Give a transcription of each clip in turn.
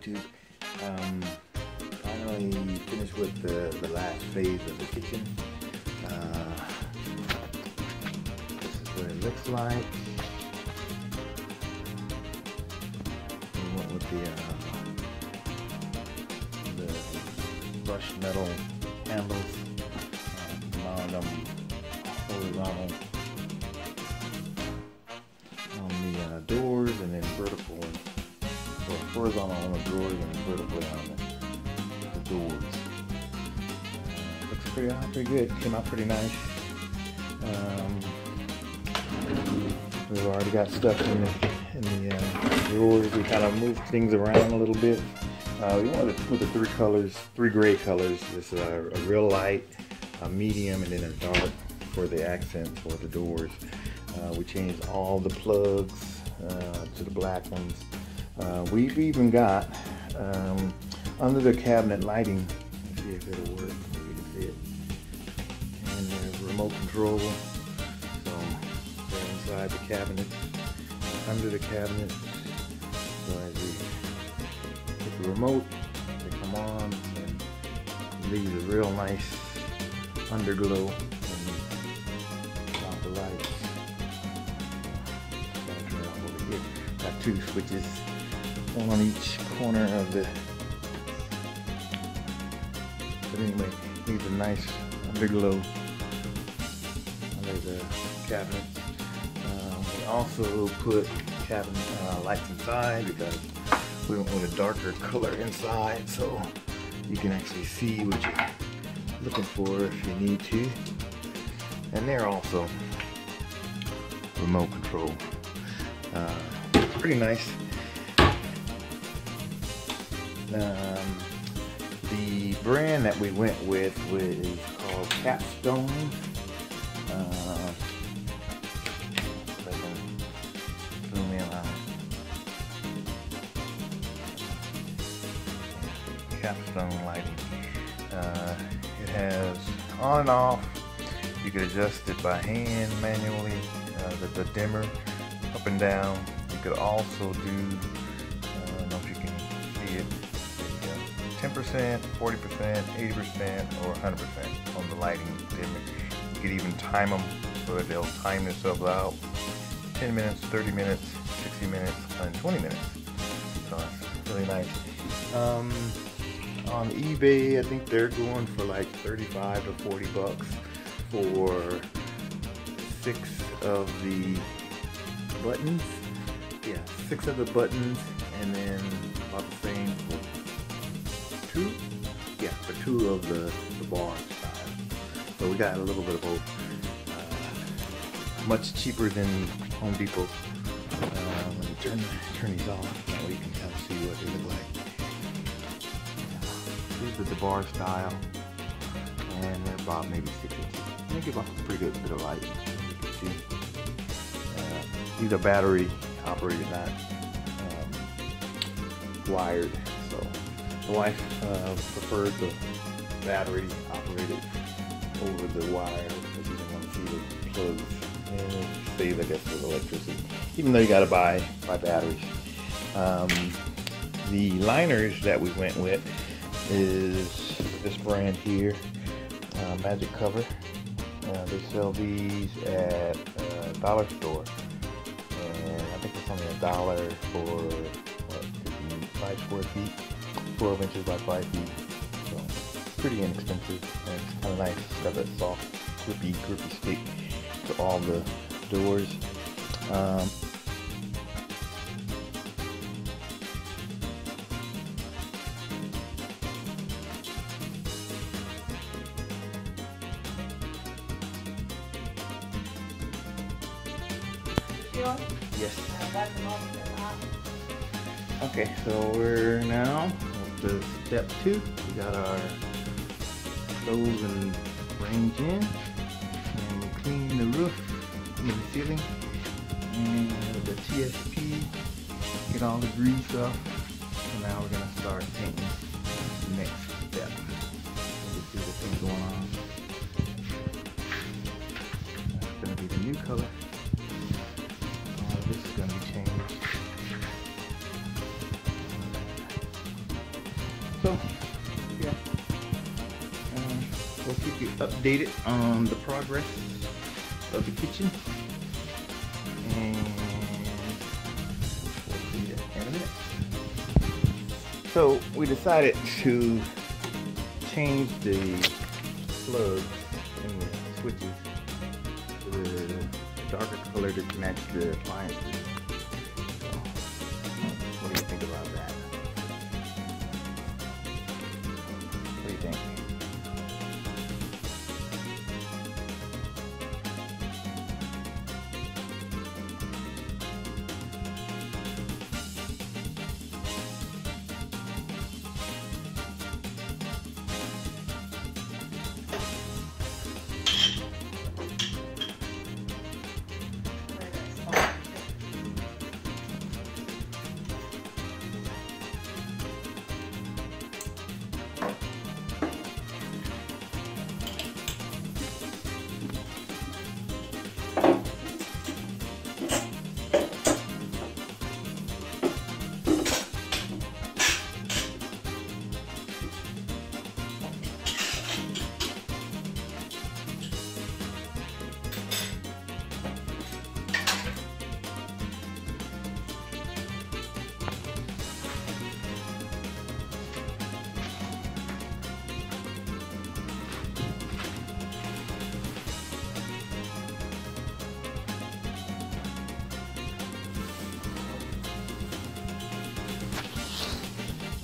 YouTube. Finally finished with the last phase of the kitchen. This is what it looks like. We went with the brushed metal handles, mounted them horizontal on the doors, and then vertical, or horizontal on the doors and vertically on the doors. Looks pretty good. Came out pretty nice. We've already got stuff in the drawers. We kind of moved things around a little bit. We wanted to put the three gray colors. This is a real light, a medium, and then a dark for the accents for the doors. We changed all the plugs to the black ones. We've even got under the cabinet lighting. Let's see if it'll work. Maybe you can see it. And there's remote control. So they're inside the cabinet, under the cabinet. So as we hit the remote, they come on and leave a real nice underglow and stop the lights. Got two switches, one on each corner of the. But anyway, leaves a nice underglow under the cabinet. We also put cabinet lights inside because we went with a darker color inside, so you can actually see what you're looking for if you need to. And they're also remote control. Pretty nice. The brand that we went with is called Capstone. If I can zoom in on Capstone lighting. It has on and off. You could adjust it by hand manually. The dimmer up and down. You could also do, I don't know if you can see it, 10%, 40%, 80%, or 100% on the lighting dimmer. You could even time them so that they'll time themselves out. 10 minutes, 30 minutes, 60 minutes, and 20 minutes. So it's really nice. On eBay, I think they're going for like 35 to 40 bucks for 6 of the buttons. Yeah, 6 of the buttons, and then about the same for 2. Yeah, for 2 of the bar size. So we got a little bit of both. Much cheaper than Home Depot. Let me turn these off. That way you can kind of see what they look like. These are the bar style, and they're about maybe 6 inches. They give off a pretty good bit of light. You can see. These are battery operated, not wired. So the wife preferred the battery operated over the wire because you didn't want to see the plugs, and it saves, I guess, with electricity. Even though you got to buy batteries. The liners that we went with is this brand here, Magic Cover. They sell these at a dollar store. I think it's only $1 for what, 5 square feet, 12 inches by 5 feet. So pretty inexpensive, and it's kind of nice. It's got that soft, grippy stick to all the doors. Yes. Okay, so we're now up to step 2. We got our stove and range in, and we clean the roof and the ceiling, and the TSP, get all the grease off. So now we're gonna start painting the next step. You see the thing going on. That's gonna be the new color. This is going to be changed. So yeah, we'll keep you updated on the progress of the kitchen, and we'll see you in a minute. So we decided to change the plugs and the switches to the darker color to match the appliances. So, what do you think about that? What do you think?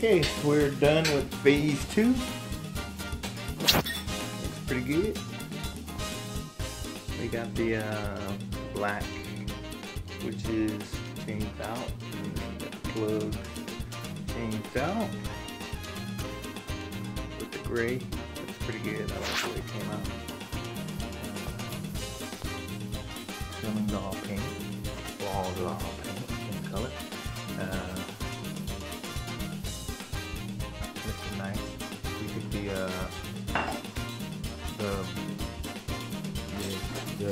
Okay, we're done with phase 2. Looks pretty good. We got the black switches changed out, and the plugs changed out with the gray. Looks pretty good. I like the way it came out. Ceilings all pink, walls are all pink in color. Nice. We took the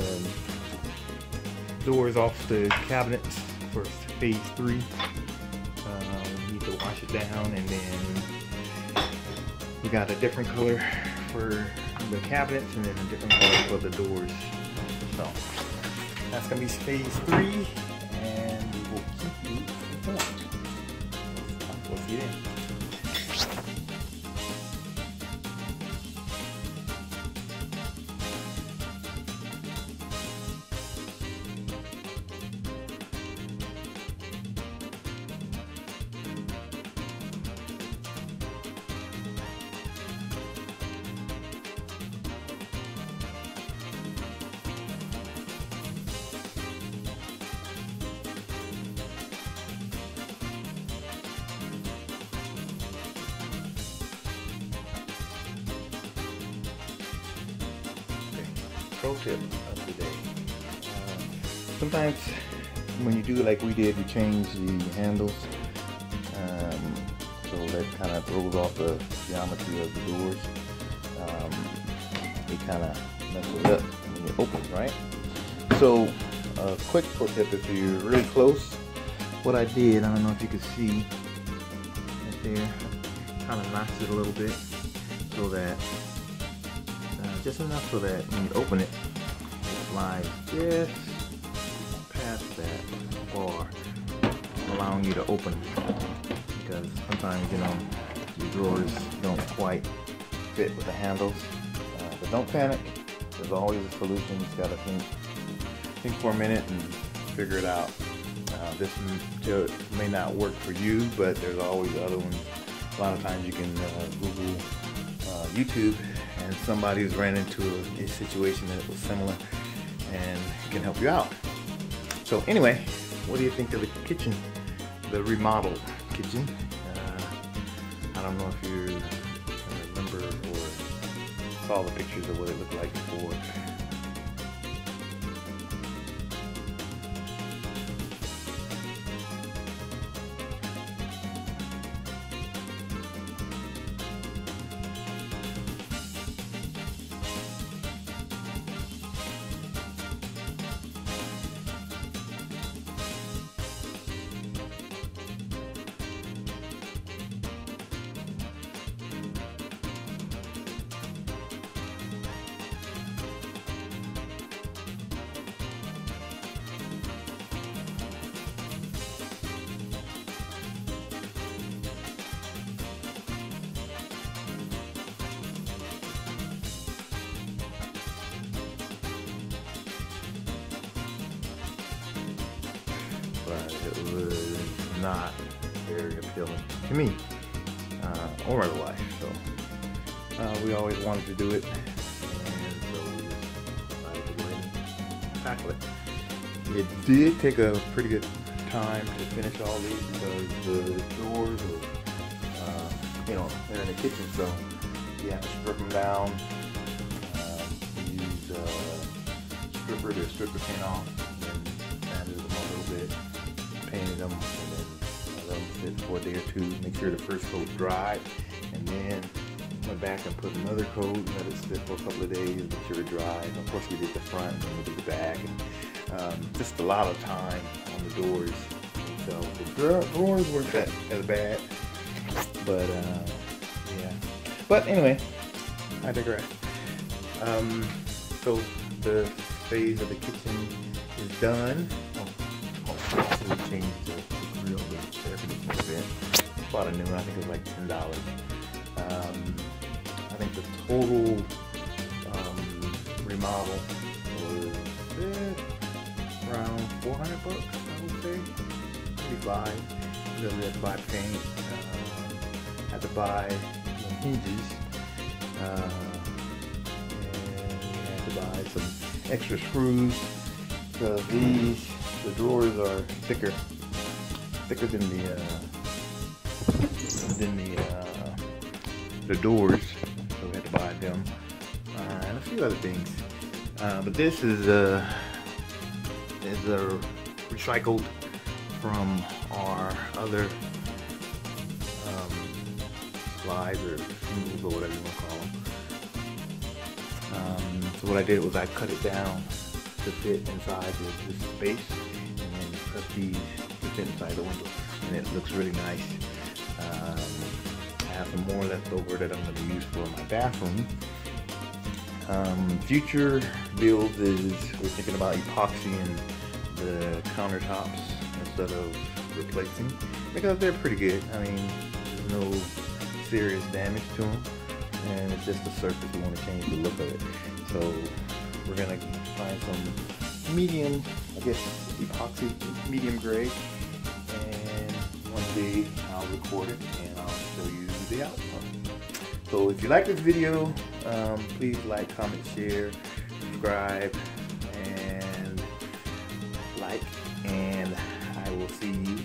doors off the cabinets for phase 3. We need to wash it down, and then we got a different color for the cabinets and then a different color for the doors. So that's gonna be phase 3, and we will keep you informed. We'll see you then. Pro tip of the day. Sometimes when you do like we did, we change the handles, so that kind of throws off the geometry of the doors. It kind of messes it up when you open, right? So a quick pro tip, if you're really close, what I did, I don't know if you can see right there, kind of notched it a little bit so that just enough so that when you open it, it slides just past that bar, allowing you to open it. Because sometimes, you know, your drawers don't quite fit with the handles. But don't panic. There's always a solution. You just gotta think for a minute and figure it out. This may not work for you, but there's always other ones. A lot of times you can Google YouTube, and somebody's ran into a situation that was similar and can help you out. So anyway, what do you think of the kitchen, the remodel kitchen? I don't know if you can remember or saw the pictures of what it looked like before. but it was not very appealing to me or my wife. So we always wanted to do it, and so we decided to go ahead and tackle it. It did take a pretty good time to finish all these because the doors were, they're in the kitchen, so you have to strip them down. Use stripper to strip the paint off, and then sanded them a little bit, painted them, and then let them sit for a day or two. Make sure the first coat dried, and then went back and put another coat, let it sit for a couple of days, make sure it dried. And of course, we did the front, and then we did the back, and just a lot of time on the doors. So the drawers weren't that as bad, but yeah. But anyway, I digress. So the phase of the kitchen is done. We changed the grill, the air conditioning vent. Bought a new one. I think it was like $10. I think the total remodel was around $400, I would say. Maybe $5. Because we had to buy paint, had to buy hinges, and we had to buy some extra screws. Because the drawers are thicker than the doors, so we had to buy them, and a few other things. But this is recycled from our other slides or shingles or whatever you want to call them. So what I did was I cut it down to fit inside this space, and then cut these to fit inside the window, and it looks really nice. I have some more left over that I'm going to use for my bathroom. Future builds is we're thinking about epoxying the countertops instead of replacing, because they're pretty good. I mean, there's no serious damage to them, and it's just the surface. We want to change the look of it. So we're going to find some medium, I guess, epoxy, medium gray, and one day I'll record it and I'll show you the outcome. So if you like this video, please like, comment, share, subscribe, and like, and I will see you